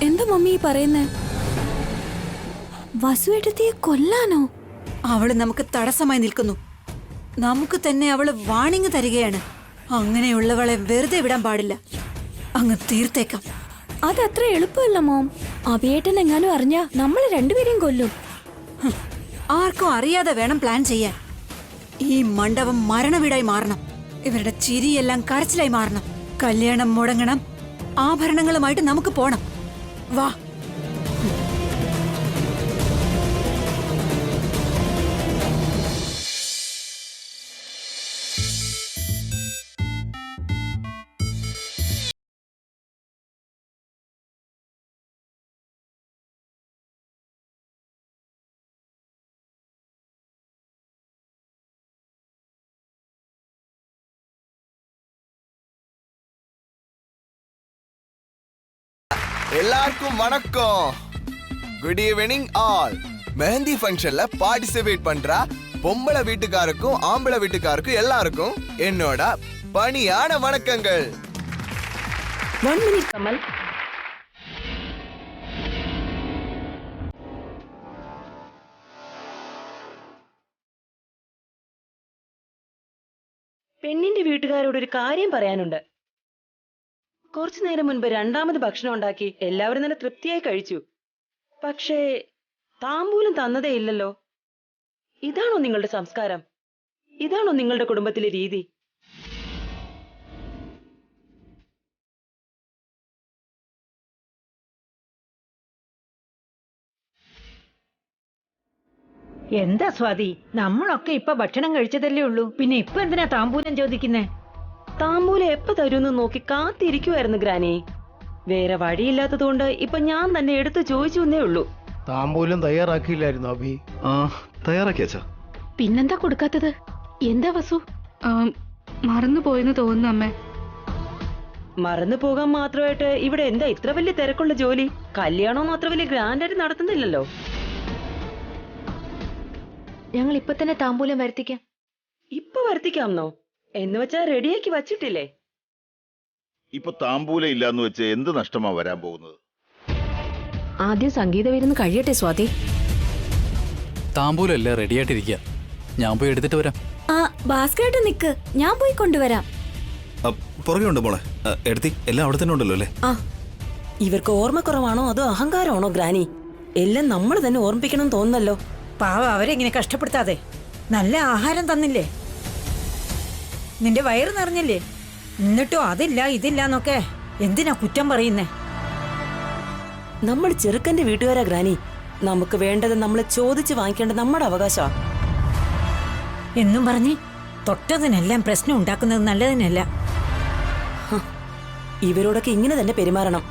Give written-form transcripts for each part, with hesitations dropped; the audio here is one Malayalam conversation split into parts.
എന്താ മമ്മി പറയുന്നേ? വസുവേട്ടത്തിയെ കൊല്ലാനോ? അവള് നമുക്ക് തടസ്സമായി നിൽക്കുന്നു. നമുക്ക് തന്നെ അവള് വാണിംഗ് തരികയാണ്. അങ്ങനെയുള്ളവളെ വെറുതെ വിടാൻ പാടില്ല. അങ്ങ് തീർത്തേക്കാം. അതത്ര എളുപ്പമല്ല മോം. അഭിയേട്ടൻ എങ്ങാനും അറിഞ്ഞാ നമ്മൾ രണ്ടുപേരെയും കൊല്ലും. ആർക്കും അറിയാതെ വേണം പ്ലാൻ ചെയ്യാൻ. ഈ മണ്ഡപം മരണവീടായി മാറണം. ഇവരുടെ ചിരിയെല്ലാം കരച്ചിലായി മാറണം. കല്യാണം മുടങ്ങണം. ആഭരണങ്ങളുമായിട്ട് നമുക്ക് പോണം. വാ. எல்லாருக்கும் வணக்கம். Good evening all. மெஹந்தி ஃபங்க்ஷன்ல பார்ட்டிசிபேட் பண்ற பொம்பளை வீட்டுக்காருக்கும் ஆம்பளை வீட்டுக்காருக்கும் எல்லாருக்கும் என்னோட பணியான வணக்கங்கள். 1 minute കമൽ. പെണ്ണിന്റെ വീട്ടുകാരോട് ഒരു കാര്യം പറയാനുണ്ട്. കുറച്ചു നേരം മുൻപ് രണ്ടാമത് ഭക്ഷണം ഉണ്ടാക്കി എല്ലാവരും നല്ല തൃപ്തിയായി കഴിച്ചു. പക്ഷേ താമ്പൂലം തന്നതേ ഇല്ലല്ലോ. ഇതാണോ നിങ്ങളുടെ സംസ്കാരം? ഇതാണോ നിങ്ങളുടെ കുടുംബത്തിലെ രീതി? എന്താ സ്വാതി, നമ്മളൊക്കെ ഇപ്പൊ ഭക്ഷണം കഴിച്ചതല്ലേ ഉള്ളൂ. പിന്നെ ഇപ്പൊ എന്തിനാ താമ്പൂലം ചോദിക്കുന്നേ? താമ്പൂലം എപ്പോ തരുമെന്ന് നോക്കി കാത്തിരിക്കുവായിരുന്നു ഗ്രാനി. വേറെ വഴിയില്ലാത്തതുകൊണ്ട് ഇപ്പൊ ഞാൻ തന്നെ എടുത്തു ചോദിച്ചു എന്നേ ഉള്ളൂ. താമ്പൂലം തയ്യാറാക്കിയില്ലായിരുന്നു അഭി? തയ്യാറാക്കിയാ. പിന്നെന്താ കൊടുക്കാത്തത്? എന്താ വസു? മറന്നുപോയെന്ന് തോന്നുന്നു അമ്മേ. മറന്നു പോകാൻ മാത്രമായിട്ട് ഇവിടെ എന്താ ഇത്ര വലിയ തിരക്കുള്ള ജോലി? കല്യാണമൊന്നും അത്ര വലിയ ഗ്രാൻഡായിട്ട് നടത്തുന്നില്ലല്ലോ. ഞങ്ങൾ ഇപ്പൊ തന്നെ താമ്പൂലം വരുത്തിക്കാം. ഇപ്പൊ വരുത്തിക്കാമെന്നോ? എന്ന് വെച്ചാ റെഡിയാക്കി വച്ചിട്ടില്ലേ? ഇപ്പൊ താമ്പൂല ഇല്ലാന്ന് വെച്ച് എന്ത് നഷ്ടമാ വരാൻ പോകുന്നത്? ആദ്യം സംഗീതം ഇരുന്ന് കഴിയട്ടെ സ്വാതി. താമ്പൂലം എല്ലാം റെഡിയായിട്ടിരിക്കുക. ഞാൻ പോയി എടുത്തിട്ട് വരാം. ആ ഭാസ്കരേട്ട നിക്ക്, ഞാൻ പോയി കൊണ്ടുവരാം. പുറകെ ഉണ്ട് മോളെ. എടുത്തി എല്ലാം അവിടെ തന്നെ ഉണ്ടല്ലോ അല്ലേ? ഇവർക്ക് ഓർമ്മക്കുറവാണോ അതോ അഹങ്കാരമാണോ ഗ്രാനി? എല്ലാം നമ്മൾ തന്നെ ഓർമ്മിപ്പിക്കണം തോന്നുന്നല്ലോ. പാവ അവരെങ്ങനെ കഷ്ടപ്പെടുത്താതെ. നല്ല ആഹാരം തന്നില്ലേ? നിന്റെ വയറ് നിറഞ്ഞില്ലേ? എന്നിട്ടോ അതില്ല ഇതില്ല എന്നൊക്കെ എന്തിനാ കുറ്റം പറയുന്നേ? നമ്മൾ ചെറുക്കന്റെ വീട്ടുകാരാ ഗ്രാനി. നമുക്ക് വേണ്ടത് നമ്മൾ ചോദിച്ചു വാങ്ങിക്കേണ്ടത് നമ്മുടെ അവകാശമാ. എന്നും പറഞ്ഞ് തൊട്ടതിനെല്ലാം പ്രശ്നം ഉണ്ടാക്കുന്നത് നല്ലതിനല്ല. ഇവരോടൊക്കെ ഇങ്ങനെ തന്നെ പെരുമാറണം.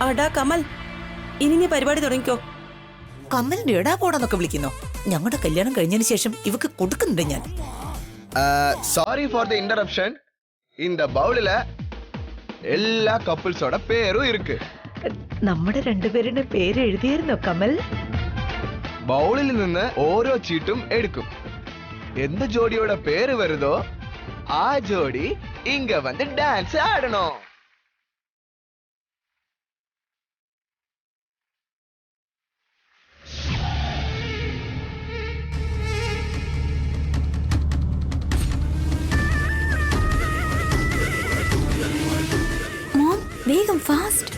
അടാ കമൽ, ഇനി നീ പരിപാടി തുടങ്ങിക്കോ. കമലിന്റെ എടാ പോടാന്നൊക്കെ വിളിക്കുന്നോ? ഞങ്ങളുടെ കല്യാണം കഴിഞ്ഞതിന് ശേഷം ഇവക്ക് കൊടുക്കുന്നുണ്ട് ഞാൻ. Sorry for the interruption. இந்த பவுலில எல்லா கப்பிள்ஸோட பேரும் இருக்கு. നമ്മുടെ രണ്ടുപേരുടെ പേര് എഴുതിയിരുന്നോ കമൽ? பவுலில் നിന്ന് ഓരോ ചീട്ടും എടുക്കും. എന്ത് ജോഡിയോட പേര് വരുതോ ആ ജോഡി ഇങ്ങ വന്ന് ഡാൻസ് ആടണം. മോം വേഗം ഫാസ്റ്റ്.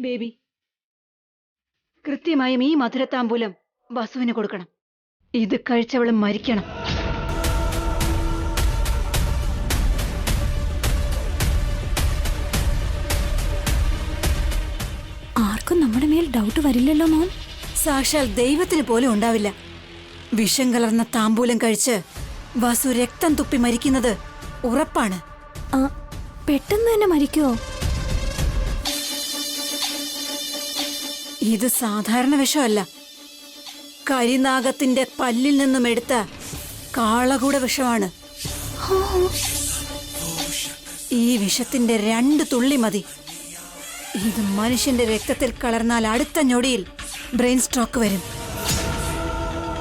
ബേബി, കൃത്യമായും ഈ മധുരത്താമ്പൂലം വസുവിന് കൊടുക്കണം. ഇത് കഴിച്ചവള് മരിക്കണം. ആർക്കും നമ്മുടെ മേൽ ഡൗട്ട് വരില്ലല്ലോ മോം. സാക്ഷാൽ ദൈവത്തിന് പോലും ഉണ്ടാവില്ല. വിഷം കലർന്ന താമ്പൂലം കഴിച്ച് വസു രക്തം തുപ്പി മരിക്കുന്നത് ഉറപ്പാണ്. ആ, പെട്ടെന്ന് തന്നെ മരിക്കുവോ? ഇത് സാധാരണ വിഷമല്ല. കരിനാഗത്തിന്റെ പല്ലിൽ നിന്നും എടുത്ത കാളകൂട വിഷമാണ്. ഈ വിഷത്തിന്റെ 2 തുള്ളി മതി. ഇത് മനുഷ്യന്റെ രക്തത്തിൽ കലർന്നാൽ അടുത്ത ഞൊടിയിൽ ബ്രെയിൻ സ്ട്രോക്ക് വരും.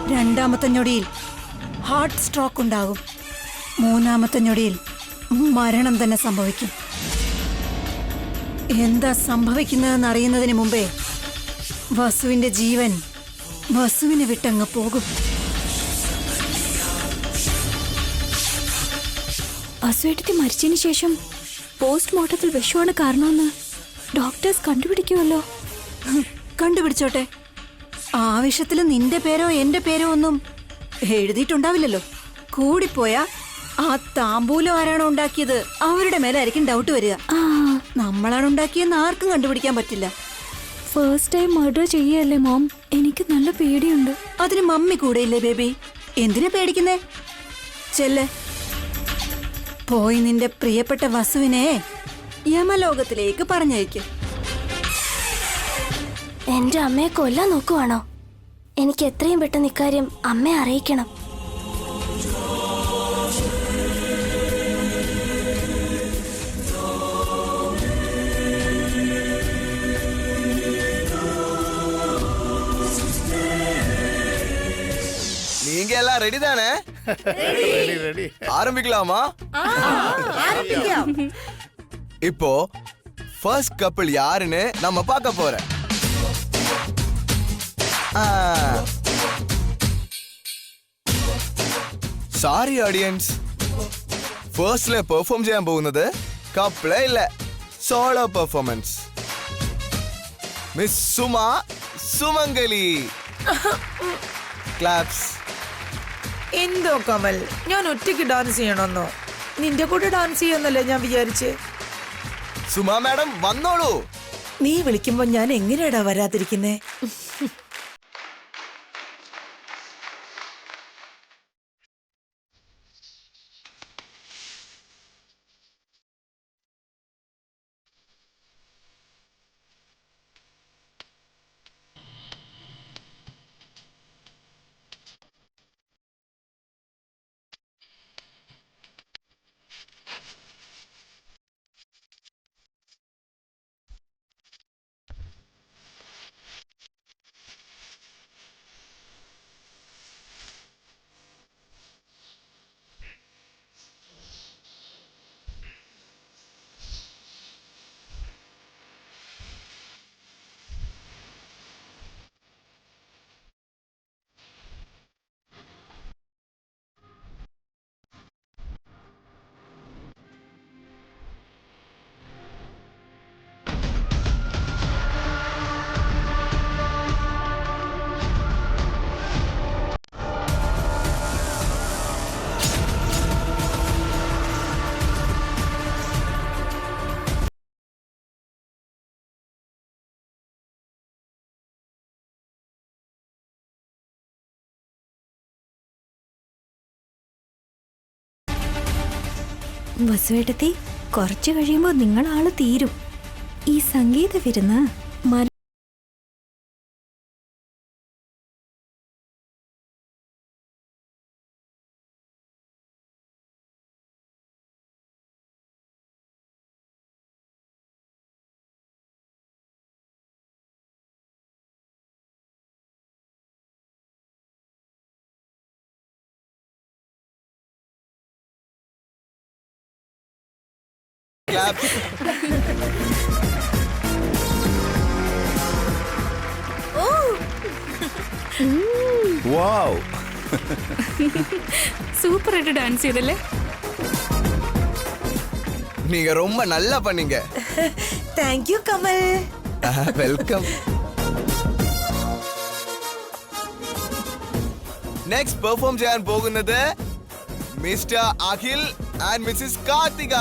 2ാമത്തെ ഞൊടിയിൽ ഹാർട്ട് സ്ട്രോക്ക് ഉണ്ടാകും. 3ാമത്തെ ഞൊടിയിൽ മരണം തന്നെ സംഭവിക്കും. എന്താ സംഭവിക്കുന്നതെന്ന് അറിയുന്നതിന് മുമ്പേ വസുവിന്റെ ജീവൻ വസുവിനെ വിട്ടങ്ങ് പോകും. വസുവേട്ടത്തി മരിച്ചതിന് ശേഷം പോസ്റ്റ്മോർട്ടത്തിൽ വിഷമാണ് കാരണമെന്ന് ഡോക്ടേഴ്സ് കണ്ടുപിടിക്കുമല്ലോ. കണ്ടുപിടിച്ചോട്ടെ. ആ വിഷത്തിൽ നിന്റെ പേരോ എന്റെ പേരോ ഒന്നും എഴുതിയിട്ടുണ്ടാവില്ലല്ലോ. കൂടിപ്പോയാ ആ താമ്പൂലം ആരാണോ ഉണ്ടാക്കിയത് അവരുടെ മേലായിരിക്കും ഡൗട്ട് വരിക. ആ, നമ്മളാണ് ഉണ്ടാക്കിയെന്ന് ആർക്കും കണ്ടുപിടിക്കാൻ പറ്റില്ല. ഫസ്റ്റ് ടൈം മർഡർ ചെയ്യല്ലേ മോം? എനിക്ക് നല്ല പേടിയുണ്ട്. അതിന് മമ്മി കൂടെയില്ലേ ബേബി? എന്തിനാ പേടിക്കുന്നേ? ചെല്ല്, പോയി നിന്റെ പ്രിയപ്പെട്ട വസുവിനെ യമലോകത്തിലേക്ക് പറഞ്ഞയക്ക്. എന്റെ അമ്മയെ കൊല്ലാൻ നോക്കുവാണോ? എനിക്ക് എത്രയും പെട്ടെന്ന് ഇക്കാര്യം അമ്മയെ അറിയിക്കണം. நீங்க எல்லாம் ரெடி தானே? ஆரம்பிக்கலாமா? இப்போ ஃபர்ஸ்ட் கப்பிள் யாருன்னு நம்ம பார்க்க போறோம். സാരി ഓഡിയൻസ്, ഫേസ്റ്റിലെ പെർഫോം ചെയ്യാൻ പോകുന്നത് കപ്പിളേ ഇല്ല, solo performance. Miss Suma Sumangali. Claps. എന്തോ കമൽ, ഞാൻ ഒറ്റയ്ക്ക് ഡാൻസ് ചെയ്യണമെന്നോ? നിന്റെ കൂടെ ഡാൻസ് ചെയ്യുന്നല്ലേ ഞാൻ വിചാരിച്ച്. സുമ മാഡം വന്നോളൂ. നീ വിളിക്കുമ്പോ ഞാൻ എങ്ങനെയാടാ വരാതിരിക്കുന്നേ? വസുവേട്ടത്തി, കുറച്ചു കഴിയുമ്പോൾ നിങ്ങളാള് തീരും. ഈ സംഗീത വിരുന്ന് Clap. വാവ്, സൂപ്പർ ആയിട്ട് ഡാൻസ് ചെയ്തല്ലേ? நீங்க ரொம்ப நல்லா பண்ணீங்க. Thank you Kamal. Welcome. Next perform ചെയ്യാൻ പോകുന്നത് Mr Akhil and Mrs Karthika.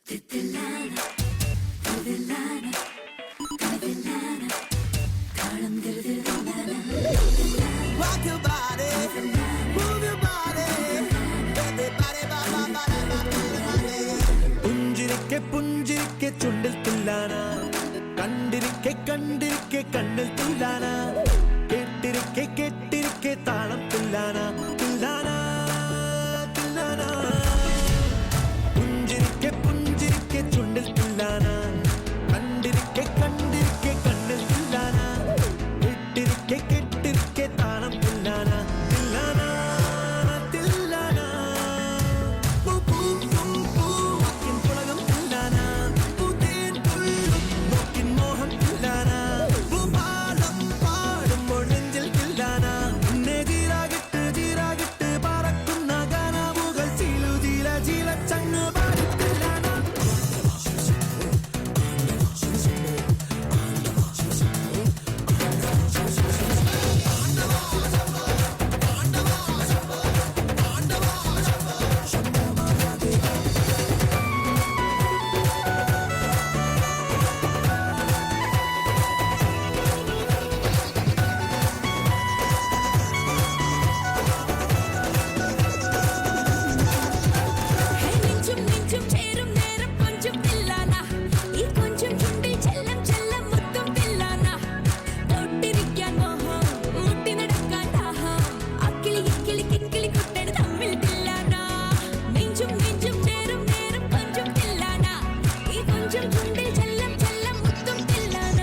പുഞ്ചിരിക്കെ പുഞ്ചിരിക്കെ ചുണ്ടിൽ തില്ലാന, കണ്ടിരിക്കെ കണ്ടിരിക്കെ കണ്ണിൽ തില്ലാന, കേട്ടിരിക്കെ കേട്ടിരിക്കെ താളം തില്ലാന, തില്ലാന തില്ലാന. പുഞ്ചിരിക്കെ പുഞ്ചിരിക്കെ ചുണ്ടിൽ തില്ലാന, കണ്ടിരിക്കെ കണ്ടിരിക്കെ കണ്ണിൽ തില്ലാന, കേട്ടിരിക്കെ കേട്ടിരിക്കെ താളം തില്ലാന, തില്ലാന തില്ലാന. പൂ പൂ പൂ പൂവക്കിൻ പുളകം തില്ലാന, പൂതേൻ തുള്ളും നോക്കിൻ മോഹം തില്ലാന, പൂപാലം പാടുമ്പോൾ നെഞ്ചിൽ തില്ലാന, നെതിരാകിട്ട് ജീരാകിട്ട് പറക്കുന്ന ഗാനമുകൾ ചീലു ജീല ജീല ചങ്ങ് പാടി തില്ലാന. നെഞ്ചും നെഞ്ചും ചേരും നേരം കൊഞ്ചും തില്ലാന, ഈ കൊഞ്ചും ചുണ്ടിൽ ചെല്ലം ചെല്ലം മുത്തും തില്ലാന, തൊട്ടിരിക്കാൻ മോഹം മുട്ടി നടക്കാൻ ദാഹം, അക്കിളി ഇക്കിളി കിക്കിളി കുട്ടൻ തമ്മിൽ തില്ലാന. നെഞ്ചും നെഞ്ചും ചേരും നേരം കൊഞ്ചും തില്ലാന, ഈ കൊഞ്ചും ചുണ്ടിൽ ചെല്ലം ചെല്ലം മുത്തും തില്ലാന,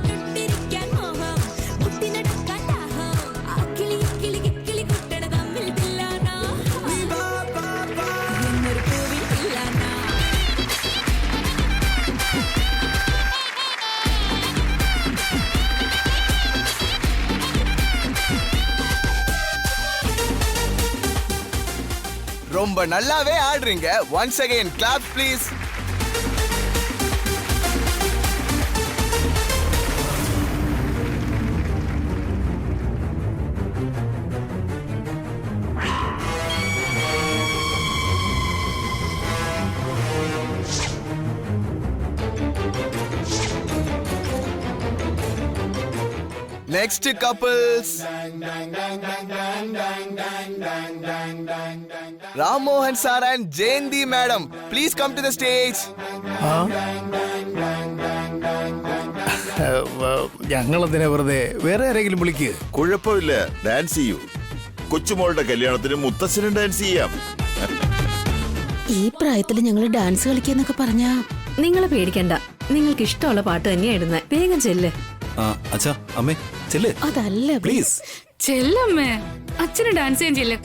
തൊട്ടിരിക്കാൻ മോഹം മുട്ടി നടക്കാൻ ദാഹം, അക്കിളി ഇക്കിളി കിക്കിളി കുട്ടൻ തമ്മിൽ തില്ലാന. എന്നൊരു പൂവിൻ തില്ലാന. ரொம்ப நல்லாவே ஆடுறீங்க. Once again clap please. Next couples. Ram Mohan sir and Jayanti madam, please come to the stage. ഞങ്ങളെന്തിനാ വെറുതെ, വേറെ ആരെങ്കിലും വിളിക്ക്. കുഴപ്പമില്ല, ഡാൻസ് ചെയ്യൂ. കൊച്ചുമോളുടെ കല്യാണത്തിന് മുത്തശ്ശനും ഡാൻസ് ചെയ്യാം. ഈ പ്രായത്തിൽ ഞങ്ങൾ ഡാൻസ് കളിക്കാന്നൊക്കെ പറഞ്ഞാ നിങ്ങൾ പേടിക്കണ്ട. നിങ്ങൾക്ക് ഇഷ്ടമുള്ള പാട്ട് തന്നെയാ ഇടുന്നത്. വേഗം ചെല്ല്. അച്ഛാ അമ്മേ ചെല്ലേ അതല്ല പ്ലീസ്. ചെല്ലമ്മേ, അച്ഛന് ഡാൻസ് ചെയ്യാൻ ചെല്ല്.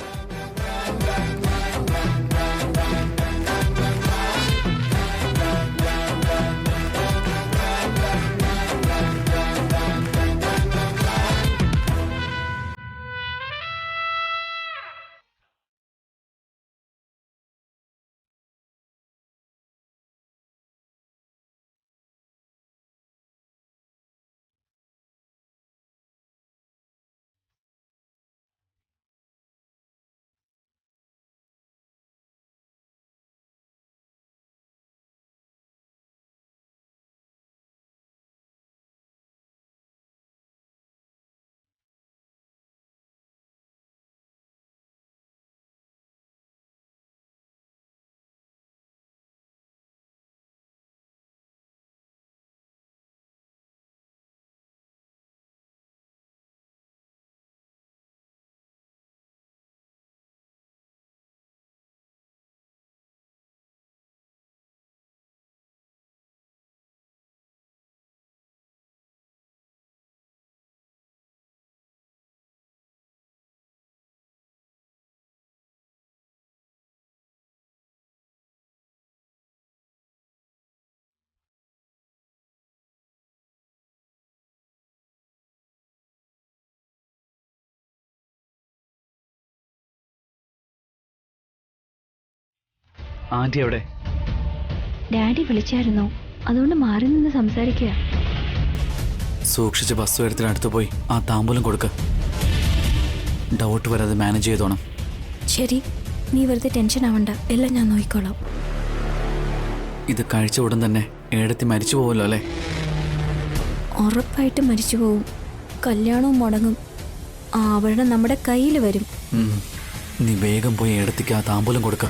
ആന്റി എവിടെ? ഡാഡി വിളിച്ചായിരുന്നോ? അതുകൊണ്ട് മാറി നിന്ന് സംസാരിക്കുക. സൂക്ഷിച്ച് ബസ് ഉയരത്തിനടുത്ത് പോയി ആ താമ്പൂലം കൊടുക്ക. ഡൗട്ട് വരാതെ മാനേജ് ചെയ്തോണം. ശരി, നീ വെറുതെ ടെൻഷൻ ആവണ്ട, എല്ലാം ഞാൻ നോക്കിക്കോളാം. ഇത് കഴിച്ച ഉടൻ തന്നെ ഏടത്തി മരിച്ചു പോവല്ലോ അല്ലേ? ഉറപ്പായിട്ട് മരിച്ചു പോവും. കല്യാണവും മുടങ്ങും. ആവരണം നമ്മുടെ കയ്യിൽ വരും. നീ വേഗം പോയി ഏടത്തിക്ക് ആ താമ്പൂലം കൊടുക്ക.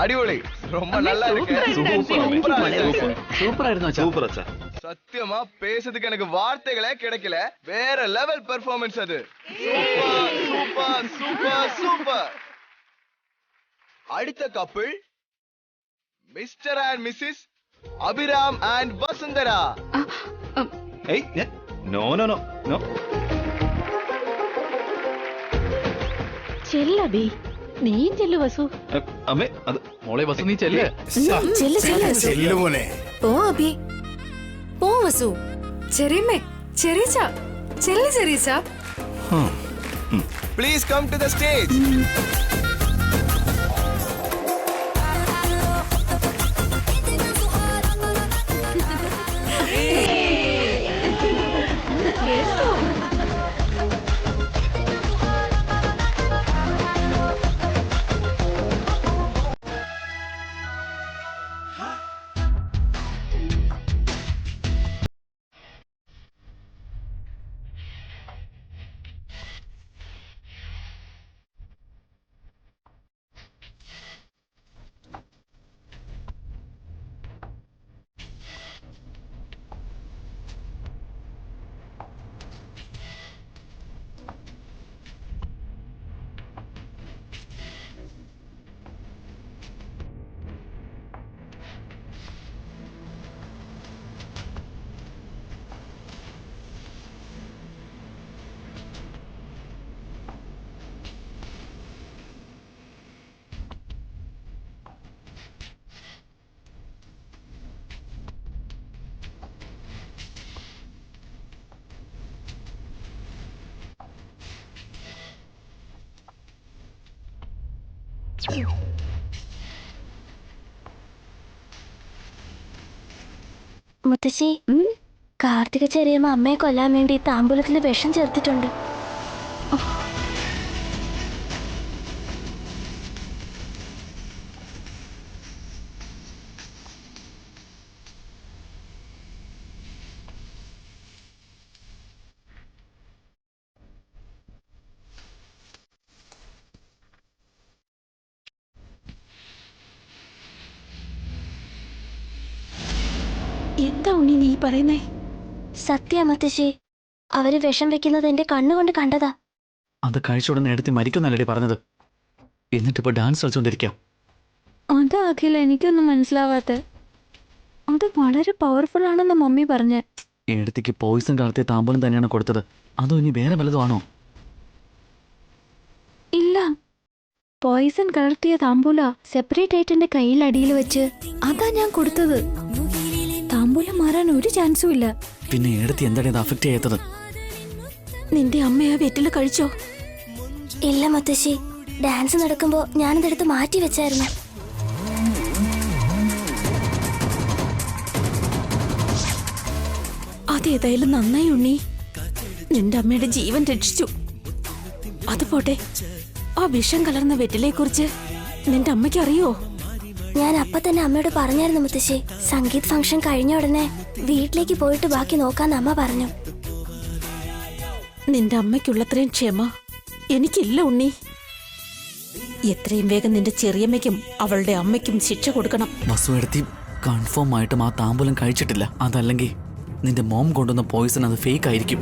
അടിപൊളി. ரொம்ப நல்லா இருக்கு. സൂപ്പർ ആയിരുന്നു. സൂപ്പർ അച്ഛാ. சத்தியமா பேசுறதுக்கு எனக்கு வார்த்தைகளே கிடைக்கல. வேற லெவல் பெர்ஃபார்மன்ஸ் அது. Super super super super. அடுத்த couple Mr and Mrs Abhiram and Vasundhara. ഏയ് നോ നോ നോ നോ. ചെല്ലബി, നീ ചെല്ലു വസു. അമ്മേ അത് മോളെ വസു, നീ ചെല്ലേ. മോനെ. പോ അഭി, പോ വസു. ചെറിയമ്മേ, ചെറിയച്ച, ചെല്ലു ചെറിയച്ച. Please come to the stage. മുത്തശ്ശി, കാർത്തിക ചെറിയമ്മ അമ്മയെ കൊല്ലാൻ വേണ്ടി താമ്പൂലത്തിൽ വിഷം ചേർത്തിട്ടുണ്ട്. എന്താ ഉണ്ണി നീ പറയുന്നേ? സത്യ മുത്തശ്ശി, അവര് വിഷം വെക്കുന്നത് എന്റെ കണ്ണുകൊണ്ട് കണ്ടതാ. അത് കഴിച്ച ഉടനെ ഏടത്തി മരിക്കുന്നല്ലേ പറഞ്ഞത്? എന്നിട്ടിപ്പോ ഡാൻസ് കളിച്ചോണ്ടിരിക്കാം. അത് അഖില, എനിക്കൊന്നും മനസ്സിലാവാത്ത. അത് വളരെ പവർഫുൾ ആണെന്ന് മമ്മി പറഞ്ഞ. ഏടത്തിക്ക് പോയിസൺ കലർത്തിയ താമ്പൂലം തന്നെയാണ് കൊടുത്തത്. അതോ ഇനി വേറെ വല്ലതുമാണോ? ഇല്ല, പോയിസൺ കലർത്തിയ താമ്പൂല സെപ്പറേറ്റ് ആയിട്ട് എന്റെ കയ്യിൽ അടിയിൽ വെച്ച് അതാ ഞാൻ കൊടുത്തത്. താമ്പൂലം മാറാൻ ഒരു ചാൻസും ഇല്ല. പിന്നെ ഏടത്തി എന്താണ് ഇത് അഫക്റ്റ് ചെയ്യാത്തത്? നിന്റെ അമ്മ ആ വെറ്റില കഴിച്ചോ? ഇല്ല മുത്തശ്ശി, ഡാൻസ് നടക്കുമ്പോ ഞാനതെടുത്ത് മാറ്റി വെച്ചായിരുന്നു. അതേതായാലും നന്നായി ഉണ്ണി, നിന്റെ അമ്മയുടെ ജീവൻ രക്ഷിച്ചു. അതുപോട്ടെ, ആ വിഷം കലർന്ന വെറ്റിലയെ കുറിച്ച് നിന്റെ അമ്മയ്ക്ക് അറിയോ? ഞാൻ അപ്പൊ തന്നെ അമ്മയോട് പറഞ്ഞായിരുന്നു മുത്തശ്ശി. സംഗീത് ഫംഗ്ഷൻ കഴിഞ്ഞ ഉടനെ വീട്ടിലേക്ക് പോയിട്ട് ബാക്കി നോക്കാന്ന് അമ്മ പറഞ്ഞു. നിന്റെ അമ്മയ്ക്കുള്ളത്രയും ക്ഷമ എനിക്കില്ല ഉണ്ണി. എത്രയും വേഗം നിന്റെ ചെറിയമ്മയ്ക്കും അവളുടെ അമ്മയ്ക്കും ശിക്ഷ കൊടുക്കണം. വസു എടുത്തി കൺഫേം ആയിട്ടും ആ താമ്പൂലം കഴിച്ചിട്ടില്ല. അതല്ലെങ്കിൽ നിന്റെ മോം കൊണ്ടുവന്ന പോയിസൺ അത് ഫേക്ക് ആയിരിക്കും.